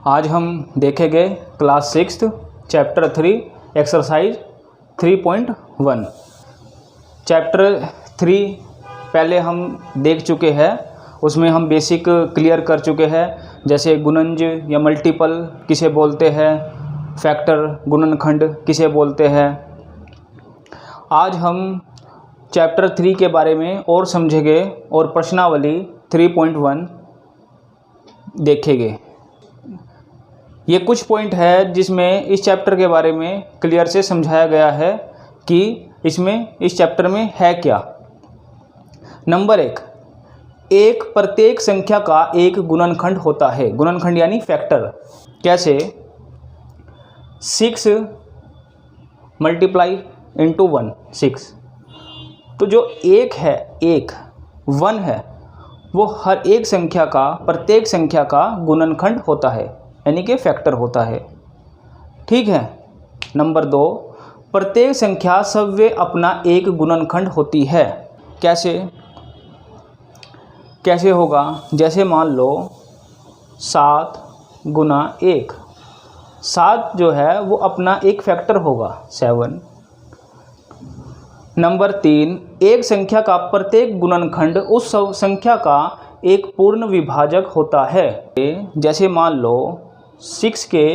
आज हम देखेंगे क्लास 6 चैप्टर 3 एक्सरसाइज 3.1। चैप्टर 3 पहले हम देख चुके हैं, उसमें हम बेसिक क्लियर कर चुके हैं, जैसे गुणनज या मल्टीपल किसे बोलते हैं, फैक्टर गुणनखंड किसे बोलते हैं। आज हम चैप्टर 3 के बारे में और समझेंगे और प्रश्नावली 3.1 देखेंगे। ये कुछ पॉइंट है जिसमें इस चैप्टर के बारे में क्लियर से समझाया गया है कि इसमें इस चैप्टर में है क्या। नंबर 1, एक प्रत्येक संख्या का एक गुणनखंड होता है। गुणनखंड यानी फैक्टर। कैसे? 6 मल्टीप्लाई इंटू 1 6। तो जो एक है, एक 1 है, वो हर एक संख्या का, प्रत्येक संख्या का गुणनखंड होता है, यानी कि फैक्टर होता है। ठीक है। नंबर 2, प्रत्येक संख्या सव्य अपना एक गुणनखंड होती है। कैसे होगा? जैसे मान लो 7 गुना 1, 7 जो है वो अपना एक फैक्टर होगा 7। नंबर 3, एक संख्या का प्रत्येक गुणनखंड उस संख्या का एक पूर्ण विभाजक होता है। जैसे मान लो 6 के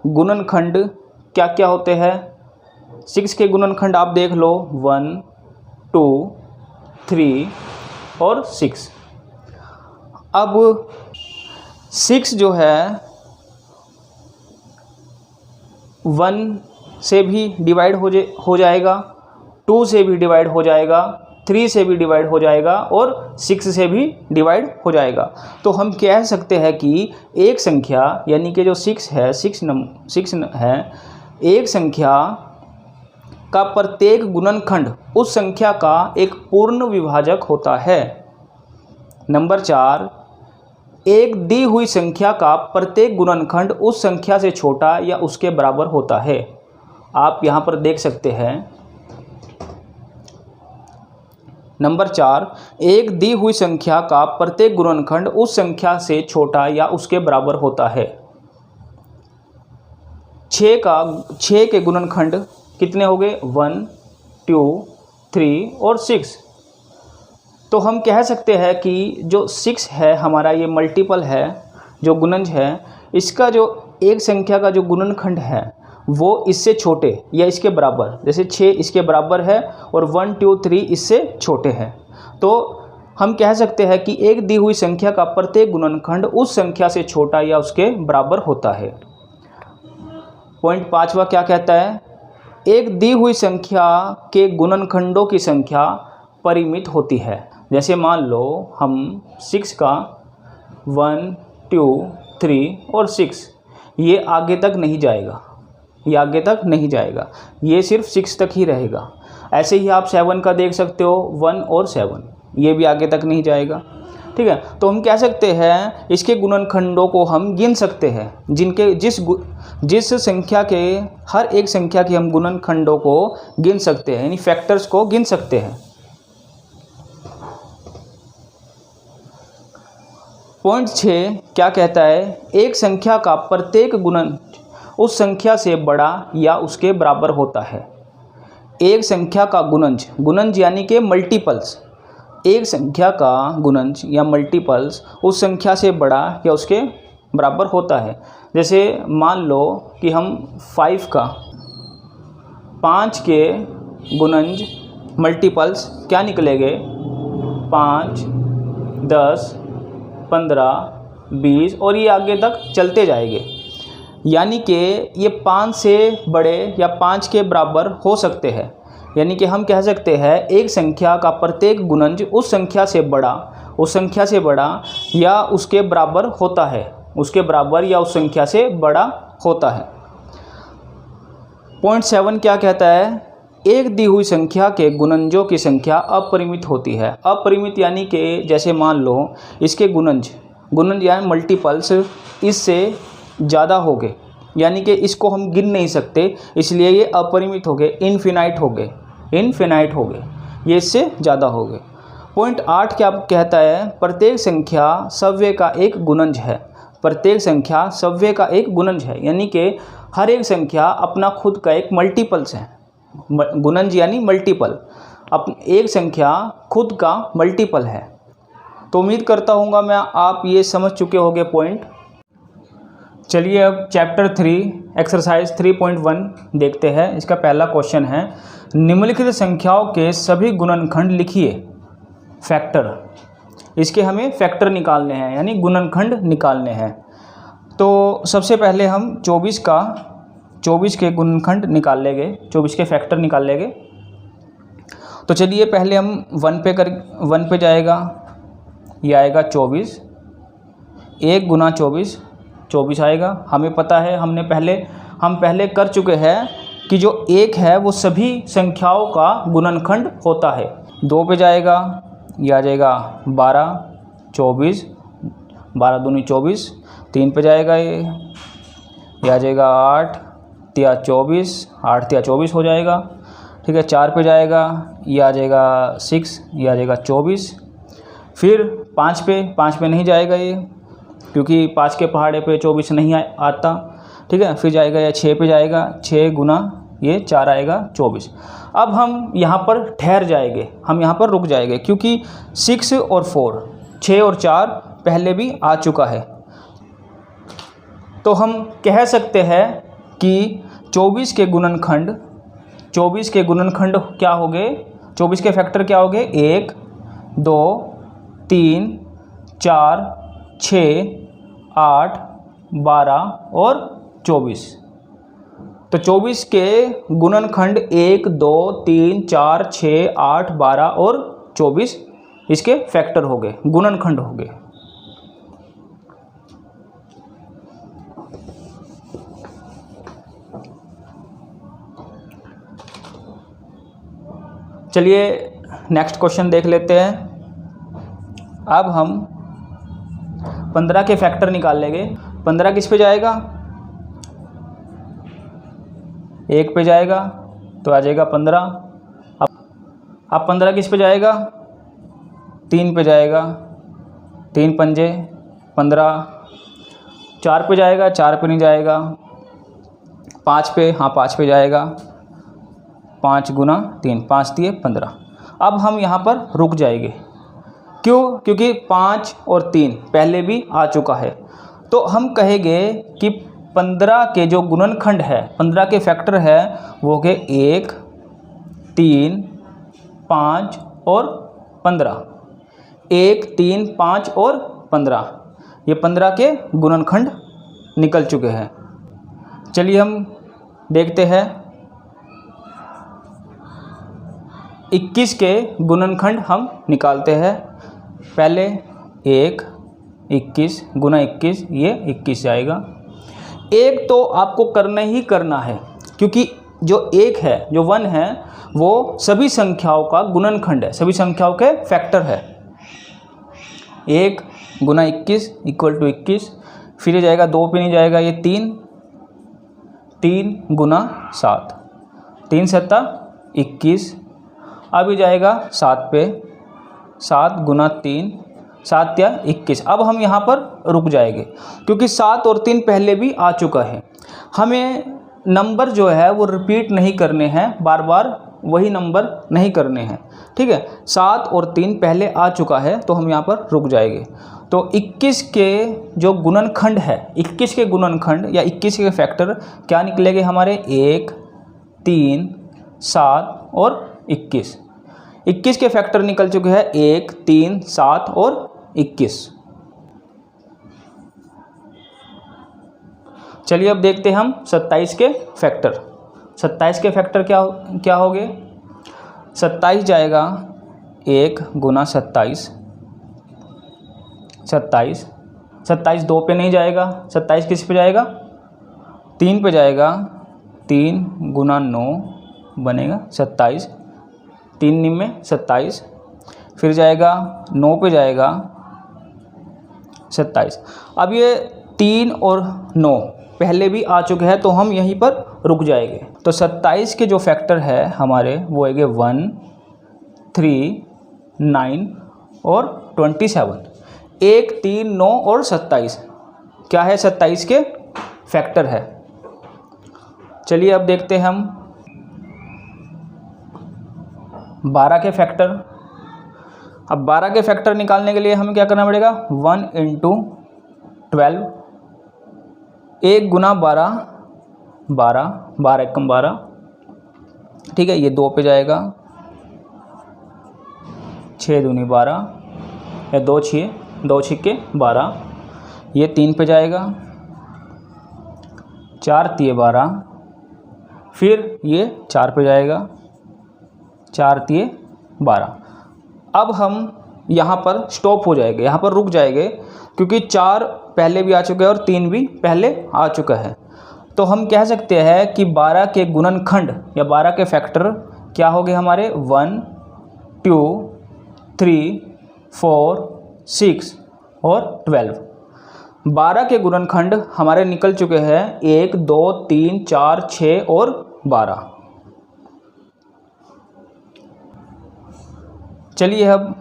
गुणनखंड क्या क्या होते हैं? 6 के गुणनखंड आप देख लो 1 2 3 और 6। अब 6 जो है 1 से भी डिवाइड हो जाएगा, 2 से भी डिवाइड हो जाएगा, 3 से भी डिवाइड हो जाएगा और 6 से भी डिवाइड हो जाएगा। तो हम कह सकते हैं कि एक संख्या यानी कि जो 6 है, 6 है, एक संख्या का प्रत्येक गुणनखंड उस संख्या का एक पूर्ण विभाजक होता है। नंबर 4, एक दी हुई संख्या का प्रत्येक गुणनखंड उस संख्या से छोटा या उसके बराबर होता है। आप यहाँ पर देख सकते हैं। नंबर 4, एक दी हुई संख्या का प्रत्येक गुणनखंड उस संख्या से छोटा या उसके बराबर होता है। 6 के गुणनखंड कितने हो गए? 1 2 3 और 6। तो हम कह सकते हैं कि जो 6 है हमारा, ये मल्टीपल है, जो गुणज है, इसका जो एक संख्या का जो गुणनखंड है वो इससे छोटे या इसके बराबर, जैसे 6 इसके बराबर है और 1 2 3 इससे छोटे हैं। तो हम कह सकते हैं कि एक दी हुई संख्या का प्रत्येक गुणनखंड उस संख्या से छोटा या उसके बराबर होता है। पॉइंट 5वां क्या कहता है? एक दी हुई संख्या के गुणनखंडों की संख्या परिमित होती है। जैसे मान लो हम 6 का 1 2 3 और 6, ये आगे तक नहीं जाएगा, ये आगे तक नहीं जाएगा, ये सिर्फ 6 तक ही रहेगा। ऐसे ही आप 7 का देख सकते हो, 1 और 7, ये भी आगे तक नहीं जाएगा। ठीक है। तो हम कह सकते हैं इसके गुणनखंडों को हम गिन सकते हैं, जिनके जिस संख्या के हर एक संख्या के हम गुणनखंडों को गिन सकते हैं, यानी फैक्टर्स को गिन सकते हैं। पॉइंट 6 क्या कहता है? एक संख्या का प्रत्येक गुणन उस संख्या से बड़ा या उसके बराबर होता है। एक संख्या का गुणनज यानी कि मल्टीपल्स, एक संख्या का गुणनज या मल्टीपल्स उस संख्या से बड़ा या उसके बराबर होता है। जैसे मान लो कि हम 5 के गुणनज मल्टीपल्स क्या निकलेंगे? 5 10 15 20 और ये आगे तक चलते जाएंगे, यानी कि ये 5 से बड़े या 5 के बराबर हो सकते हैं। यानी कि हम कह सकते हैं एक संख्या का प्रत्येक गुणनज उस संख्या से बड़ा या उसके बराबर होता है, उसके बराबर या उस संख्या से बड़ा होता है। पॉइंट 7 क्या कहता है? एक दी हुई संख्या के गुणनजों की संख्या अपरिमित होती है। अपरिमित यानी कि जैसे मान लो इसके गुणनज यानी मल्टीपल्स इससे ज़्यादा हो गए, यानी कि इसको हम गिन नहीं सकते, इसलिए ये अपरिमित हो गए, इनफिनाइट हो गए, ये इससे ज़्यादा हो गए। पॉइंट 8 क्या कहता है? प्रत्येक संख्या सव्य का एक गुणज है। प्रत्येक संख्या सव्य का एक गुणज है, यानी कि हर एक संख्या अपना खुद का एक मल्टीपल्स है। गुणज यानी मल्टीपल, एक संख्या खुद का मल्टीपल है। तो उम्मीद करता हूँ मैं आप ये समझ चुके होंगे पॉइंट। चलिए अब चैप्टर 3 एक्सरसाइज 3.1 देखते हैं। इसका पहला क्वेश्चन है, निम्नलिखित संख्याओं के सभी गुणनखंड लिखिए। फैक्टर, इसके हमें फैक्टर निकालने हैं यानी गुणनखंड निकालने हैं। तो सबसे पहले हम 24 के गुणनखंड निकाल लेंगे, 24 के फैक्टर निकाल लेंगे। तो चलिए पहले हम 1 पे जाएगा, ये आएगा 24, 1 गुना 24 आएगा। हमें पता है, हम पहले कर चुके हैं कि जो 1 है वो सभी संख्याओं का गुणनखंड होता है। 2 पे जाएगा, ये आ जाएगा 12, 24, 12 दूनी 24। 3 पे जाएगा, ये आ जाएगा 8 तिया 24, 8 तिया 24 हो जाएगा। ठीक है, 4 पे जाएगा, ये आ जाएगा 6, ये आ जाएगा 24। फिर 5 पे नहीं जाएगा ये, क्योंकि 5 के पहाड़े पे 24 नहीं आता। ठीक है, फिर जाएगा या 6 पे जाएगा, 6 गुना ये 4 आएगा 24। अब हम यहाँ पर ठहर जाएंगे, हम यहाँ पर रुक जाएंगे, क्योंकि 6 और 4, 6 और 4 पहले भी आ चुका है। तो हम कह सकते हैं कि 24 के गुणनखंड क्या हो गए, 24 के फैक्टर क्या हो गए, 1, 2, 3, 4, 6, 8, 12 और 24। तो 24 के गुणनखंड 1, 2, 3, 4, 6, 8, 12 और 24 इसके फैक्टर हो गए, गुणनखंड हो गए। चलिए नेक्स्ट क्वेश्चन देख लेते हैं। अब हम 15 के फैक्टर निकाल लेंगे। 15 किस पे जाएगा, 1 पे जाएगा, तो आ जाएगा 15। अब 15 किस पे जाएगा, 3 पे जाएगा, 3 पंजे 15। 4 पे जाएगा, 4 पे नहीं जाएगा। 5 पे जाएगा, 5 गुना 3, 5 दिए 15। अब हम यहाँ पर रुक जाएंगे, क्यों, क्योंकि 5 और 3 पहले भी आ चुका है। तो हम कहेंगे कि 15 के जो गुणनखंड है, 15 के फैक्टर है वो के 1, 3, 5 और 15। 1, 3, 5 और 15, ये 15 के गुणनखंड निकल चुके हैं। चलिए हम देखते हैं 21 के गुणनखंड हम निकालते हैं। पहले 1, 21 गुना 21, ये 21 आएगा। 1 तो आपको करना ही करना है, क्योंकि जो 1 है, जो 1 है, वो सभी संख्याओं का गुणनखंड है, सभी संख्याओं के फैक्टर है। 1 गुना 21 इक्वल टू 21। फिर ये जाएगा 2 पे नहीं जाएगा, ये 3 गुना 7, 3 7 21। अब ये जाएगा 7 पे, 7 गुना 3, 7 या 21। अब हम यहाँ पर रुक जाएंगे, क्योंकि 7 और 3 पहले भी आ चुका है। हमें नंबर जो है वो रिपीट नहीं करने हैं, बार बार वही नंबर नहीं करने हैं। ठीक है, 7 और 3 पहले आ चुका है, तो हम यहाँ पर रुक जाएंगे। तो 21 के जो गुणनखंड है, 21 के गुणनखंड या 21 के फैक्टर क्या निकलेंगे हमारे, 1, 3, 7 और 21। 21 के फैक्टर निकल चुके हैं 1, 3, 7 और 21। चलिए अब देखते हैं हम 27 के फैक्टर। 27 के फैक्टर क्या हो गए, 27 जाएगा 1 गुना 27, 27 2 पे नहीं जाएगा। 27 किस पे जाएगा, 3 पे जाएगा, 3 गुना 9 बनेगा 27, 3 निम में 27। फिर जाएगा 9 पे जाएगा 27। अब ये 3 और 9 पहले भी आ चुके हैं, तो हम यहीं पर रुक जाएंगे। तो 27 के जो फैक्टर है हमारे वो है 1, 3, 9 और 27। 1, 3, 9 और 27 क्या है, 27 के फैक्टर है। चलिए अब देखते हैं हम 12 के फैक्टर। अब 12 के फैक्टर निकालने के लिए हमें क्या करना पड़ेगा, 1 × 12, 1 गुना 12, 12, 12 एकम 12, ठीक है, ये 2 पे जाएगा, 6 दूनी 12, या 2 छिक्के 12, ये 3 पे जाएगा, 4 तिये 12, फिर ये 4 पे जाएगा, 4 तिये 12। अब हम यहाँ पर स्टॉप हो जाएंगे, यहाँ पर रुक जाएंगे, क्योंकि 4 पहले भी आ चुका है और 3 भी पहले आ चुका है। तो हम कह सकते हैं कि 12 के गुणनखंड या 12 के फैक्टर क्या हो गए हमारे, 1, 2, 3, 4, 6 और 12। 12 के गुणनखंड हमारे निकल चुके हैं 1, 2, 3, 4, 6 और 12। चलिए अब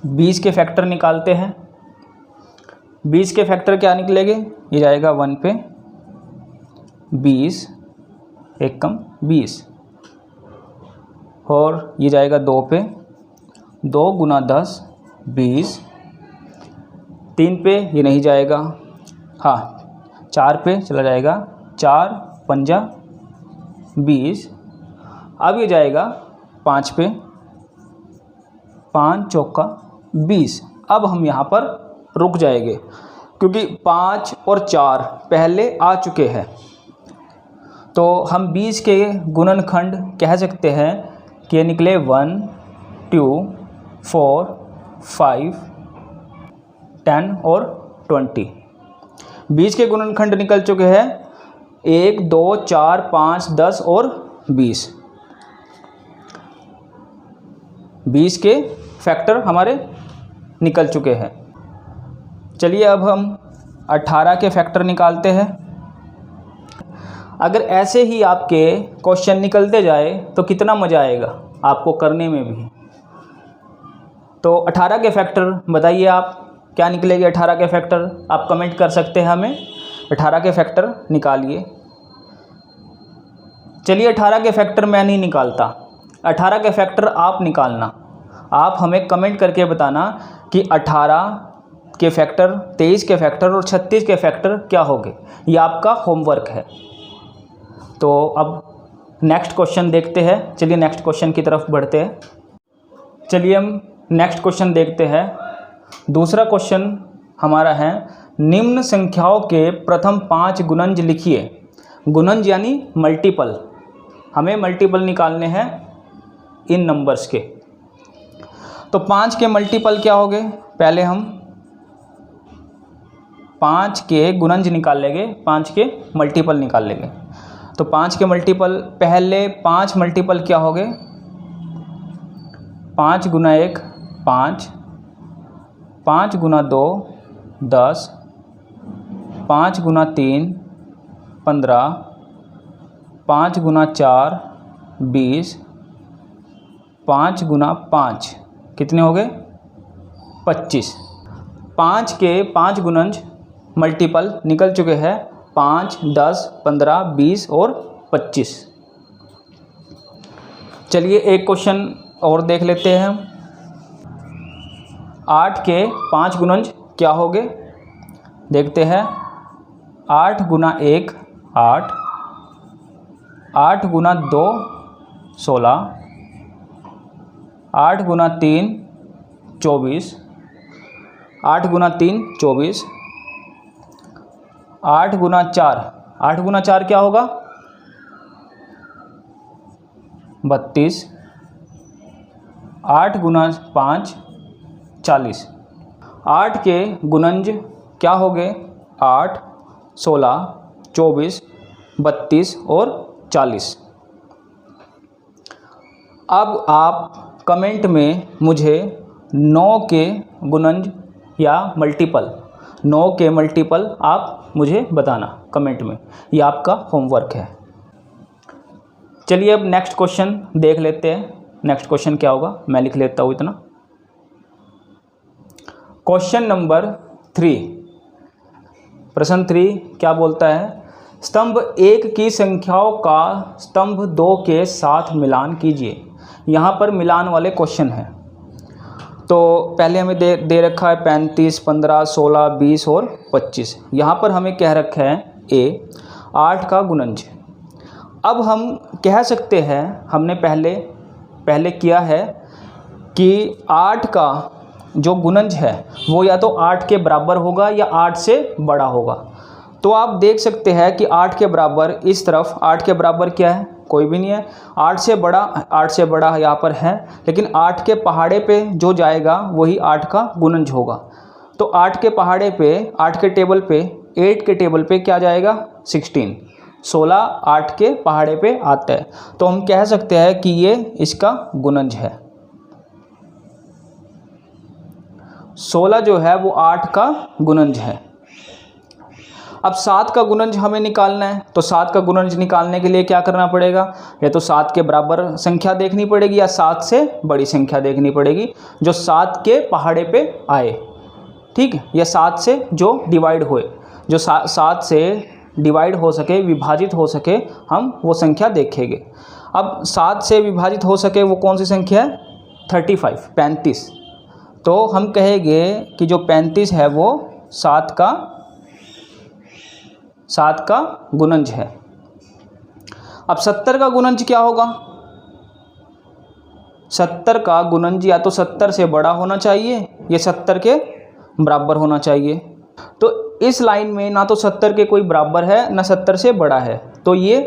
20 के फैक्टर निकालते हैं। 20 के फैक्टर क्या निकलेंगे, ये जाएगा 1 पे, 20 एकम 20, और ये जाएगा 2 पे, 2 गुना 10 20, 3 पे ये नहीं जाएगा, हाँ 4 पे चला जाएगा, 4 पंजा 20। अब ये जाएगा 5 पे, 5 चौका 20। अब हम यहाँ पर रुक जाएंगे, क्योंकि 5 और 4 पहले आ चुके हैं। तो हम 20 के गुणनखंड कह सकते हैं कि ये निकले 1, 2, 4, 5, 10 और 20। 20 के गुणनखंड निकल चुके हैं 1, 2, 4, 5, 10 और 20। 20 के फैक्टर हमारे निकल चुके हैं। चलिए अब हम 18 के फैक्टर निकालते हैं। अगर ऐसे ही आपके क्वेश्चन निकलते जाए तो कितना मज़ा आएगा आपको करने में भी। तो 18 के फैक्टर बताइए आप क्या निकलेगी। 18 के फैक्टर आप कमेंट कर सकते हैं हमें। 18 के फैक्टर निकालिए। चलिए 18 के फैक्टर मैं नहीं निकालता, 18 के फैक्टर आप निकालना। आप हमें कमेंट करके बताना कि 18 के फैक्टर, 23 के फैक्टर और 36 के फैक्टर क्या होंगे। ये आपका होमवर्क है। तो अब नेक्स्ट क्वेश्चन देखते हैं। चलिए नेक्स्ट क्वेश्चन की तरफ बढ़ते हैं। चलिए हम नेक्स्ट क्वेश्चन देखते हैं। दूसरा क्वेश्चन हमारा है, निम्न संख्याओं के प्रथम 5 गुणज लिखिए। गुणज यानी मल्टीपल, हमें मल्टीपल निकालने हैं इन नंबर्स के। तो 5 के मल्टीपल क्या होंगे, पहले हम 5 के गुणज निकाल लेंगे, 5 के मल्टीपल निकाल लेंगे। तो 5 के मल्टीपल, पहले 5 मल्टीपल क्या होंगे, 5 गुना 1 5, 5 गुना 2 10, 5 गुना 3 15, 5 गुना 4 20, 5 गुना 5 कितने हो गए 25। 5 के 5 गुणज मल्टीपल निकल चुके हैं 5, 10, 15, 20 और 25। चलिए एक क्वेश्चन और देख लेते हैं हम। 8 के 5 गुणज क्या होंगे, देखते हैं। 8 गुना 1 8, 8 गुना 2 16, 8 गुना 3 24, 8 गुना 3 24, 8 गुना 4, 8 गुना 4 क्या होगा 32, 8 गुना 5 40। 8 के गुणज क्या हो गए 8, 16, 24, 32 और 40। अब आप कमेंट में मुझे 9 के गुणज या मल्टीपल, 9 के मल्टीपल आप मुझे बताना कमेंट में। ये आपका होमवर्क है। चलिए अब नेक्स्ट क्वेश्चन देख लेते हैं। नेक्स्ट क्वेश्चन क्या होगा, मैं लिख लेता हूँ इतना। क्वेश्चन नंबर 3, प्रश्न 3 क्या बोलता है, स्तंभ 1 की संख्याओं का स्तंभ 2 के साथ मिलान कीजिए। यहाँ पर मिलान वाले क्वेश्चन हैं। तो पहले हमें दे रखा है 35, 15, 16, 20 और 25। यहाँ पर हमें कह रखा है ए 8 का गुणज। अब हम कह सकते हैं, हमने पहले किया है कि 8 का जो गुणज है वो या तो 8 के बराबर होगा या 8 से बड़ा होगा। तो आप देख सकते हैं कि 8 के बराबर इस तरफ, 8 के बराबर क्या है, कोई भी नहीं है। 8 से बड़ा यहाँ पर है, लेकिन 8 के पहाड़े पे जो जाएगा वही 8 का गुणज होगा। तो 8 के पहाड़े पे, 8 के टेबल पे, 8 के टेबल पे क्या जाएगा, 16। 16 8 के पहाड़े पे आता है, तो हम कह सकते हैं कि ये इसका गुणज है। 16 जो है वो 8 का गुणज है। अब 7 का गुणज हमें निकालना है, तो 7 का गुणज निकालने के लिए क्या करना पड़ेगा, या तो 7 के बराबर संख्या देखनी पड़ेगी या 7 से बड़ी संख्या देखनी पड़ेगी जो 7 के पहाड़े पे आए, ठीक है, या 7 से जो डिवाइड होए, जो 7 से डिवाइड हो सके, विभाजित हो सके, हम वो संख्या देखेंगे। अब 7 से विभाजित हो सके वो कौन सी संख्या है, 35, 35। तो हम कहेंगे कि जो 35 है वो 7 का गुणज है। अब 70 का गुणज क्या होगा, 70 का गुणज या तो 70 से बड़ा होना चाहिए या 70 के बराबर होना चाहिए। तो इस लाइन में ना तो 70 के कोई बराबर है ना 70 से बड़ा है, तो ये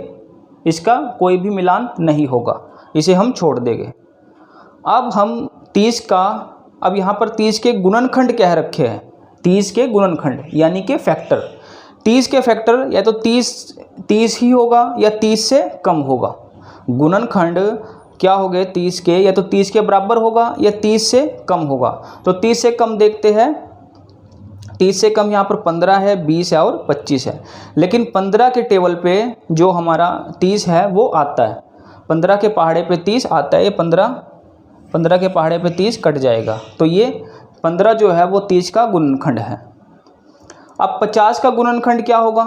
इसका कोई भी मिलान नहीं होगा, इसे हम छोड़ देंगे। अब हम 30 का, अब यहाँ पर 30 के गुणनखंड कह रखे हैं, 30 के गुणनखंड यानी कि फैक्टर। 30 के फैक्टर या तो 30 ही होगा या 30 से कम होगा। गुणनखंड क्या हो गए 30 के, या तो 30 के बराबर होगा या 30 से कम होगा। तो 30 से कम देखते हैं, 30 से कम यहाँ पर 15 है, 20 है और 25 है। लेकिन 15 के टेबल पे जो हमारा 30 है वो आता है, 15 के पहाड़े पे 30 आता है। ये 15 के पहाड़े पे 30 कट जाएगा, तो ये 15 जो है वो 30 का गुणनखंड है। अब 50 का गुणनखंड क्या होगा,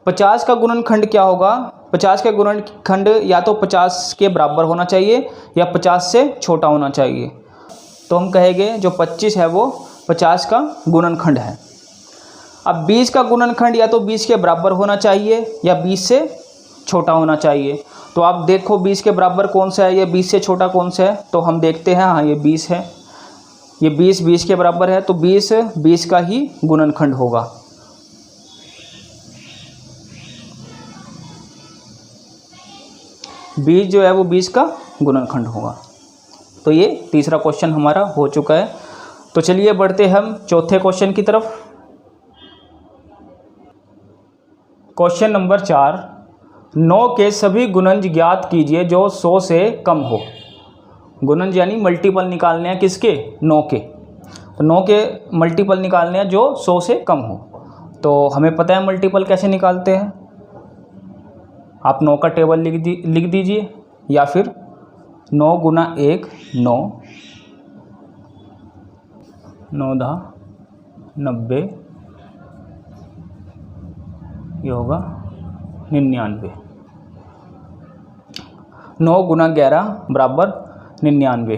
50 का गुणनखंड क्या होगा, 50 का गुणनखंड या तो 50 के बराबर होना चाहिए या 50 से छोटा होना चाहिए। तो हम कहेंगे जो 25 है वो 50 का गुणनखंड है। अब 20 का गुणनखंड या तो 20 के बराबर होना चाहिए या 20 से छोटा होना चाहिए। तो आप देखो 20 के बराबर कौन सा है या 20 से छोटा कौन सा है, तो हम देखते हैं, हाँ ये 20 है, ये 20 के बराबर है, तो 20 का ही गुणनखंड होगा। बीस जो है वो 20 का गुणनखंड होगा। तो ये तीसरा क्वेश्चन हमारा हो चुका है। तो चलिए बढ़ते हम चौथे क्वेश्चन की तरफ। क्वेश्चन नंबर 4, 9 के सभी गुणज ज्ञात कीजिए जो 100 से कम हो। गुणज यानी मल्टीपल निकालने हैं किसके, 9 के। तो 9 के मल्टीपल निकालने हैं जो 100 से कम हो। तो हमें पता है मल्टीपल कैसे निकालते हैं, आप 9 का टेबल लिख दीजिए, या फिर 9 गुना 1 9, 9 × 90, ये होगा 99। 9 गुना 11 बराबर 99।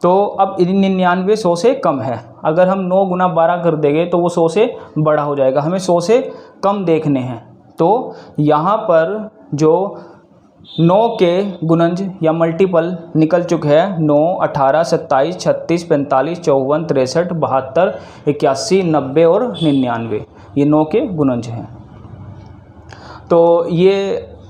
तो अब 99 100 से कम है। अगर हम 9 गुना 12 कर देंगे तो वो 100 से बड़ा हो जाएगा, हमें 100 से कम देखने हैं। तो यहाँ पर जो 9 के गुणज या मल्टीपल निकल चुके हैं, 9 18 27 36 45 54 63 72 81 90 और 99, ये 9 के गुणज हैं। तो ये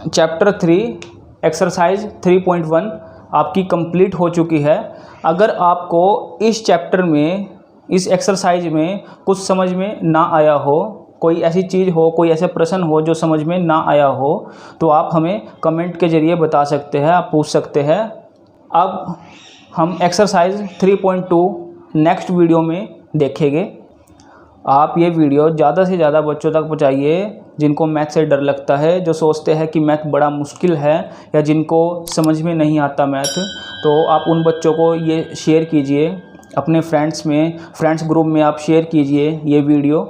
चैप्टर 3 एक्सरसाइज 3.1 आपकी कंप्लीट हो चुकी है। अगर आपको इस चैप्टर में, इस एक्सरसाइज में कुछ समझ में ना आया हो, कोई ऐसी चीज़ हो, कोई ऐसे प्रश्न हो जो समझ में ना आया हो, तो आप हमें कमेंट के ज़रिए बता सकते हैं, आप पूछ सकते हैं। अब हम एक्सरसाइज 3.2 नेक्स्ट वीडियो में देखेंगे। आप ये वीडियो ज़्यादा से ज़्यादा बच्चों तक पहुँचाइए जिनको मैथ से डर लगता है, जो सोचते हैं कि मैथ बड़ा मुश्किल है, या जिनको समझ में नहीं आता मैथ। तो आप उन बच्चों को ये शेयर कीजिए, अपने फ्रेंड्स ग्रुप में आप शेयर कीजिए ये वीडियो।